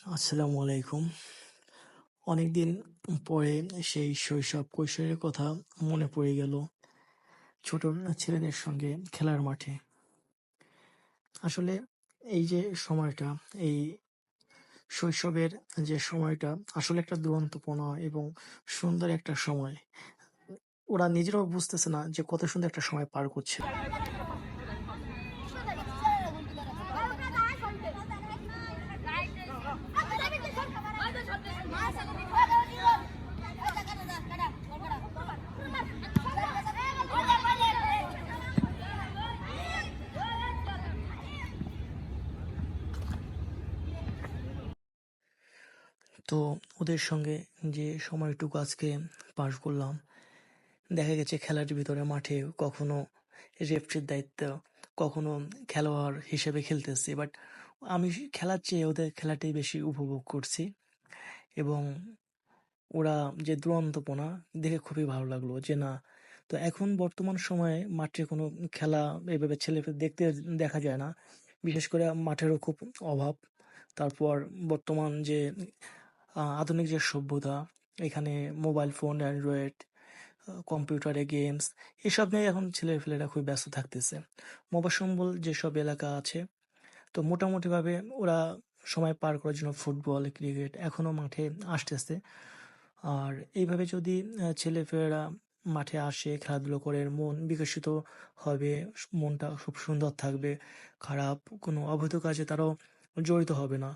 আসসালামু আলাইকুম। অনেকদিন পরে সেই শৈশব কৈশোরের কথা মনে পড়ে গেল ছোট ছেলেদের সঙ্গে খেলার মাঠে। আসলে এই যে সময়টা, এই শৈশবের যে সময়টা আসলে একটা দুরন্তপনা এবং সুন্দর একটা সময়। ওরা নিজেরাও বুঝতেছে না যে কত সুন্দর একটা সময় পার করছে। তো ওদের সঙ্গে যে সময়টুকু আজকে পার করলাম, দেখা গেছে খেলার ভিতরে মাঠে কখনো রেফরির দায়িত্ব, কখনো খেলোয়াড় হিসেবে খেলতেছি। বাট আমি খেলার চেয়ে ওদের খেলাটাই বেশি উপভোগ করছি। এবং ওরা যে দুরন্তপনা দেখে খুবই ভালো লাগলো যে না। তো এখন বর্তমান সময়ে মাঠে কোনো খেলা এভাবে ছেলেপেলে দেখতে দেখা যায় না। বিশেষ করে মাঠেরও খুব অভাব। তারপর বর্তমান যে আধুনিক যে সভ্যতা, এখানে মোবাইল ফোন, অ্যান্ড্রয়েড, কম্পিউটারে গেমস, এসব নিয়ে এখন ছেলেপেলেরা খুবই ব্যস্ত থাকতেছে। মফস্বল যেসব এলাকা আছে, তো মোটামুটিভাবে ওরা সময় পার করার জন্য ফুটবল, ক্রিকেট এখনো মাঠে আসতেছে। আর এইভাবে যদি ছেলেপেলেরা মাঠে আসে, খেলাধুলো করে, মন বিকশিত হবে, মনটা খুব সুন্দর থাকবে। খারাপ কোনো অবৈধ কাজে তারাও জড়িত হবে না।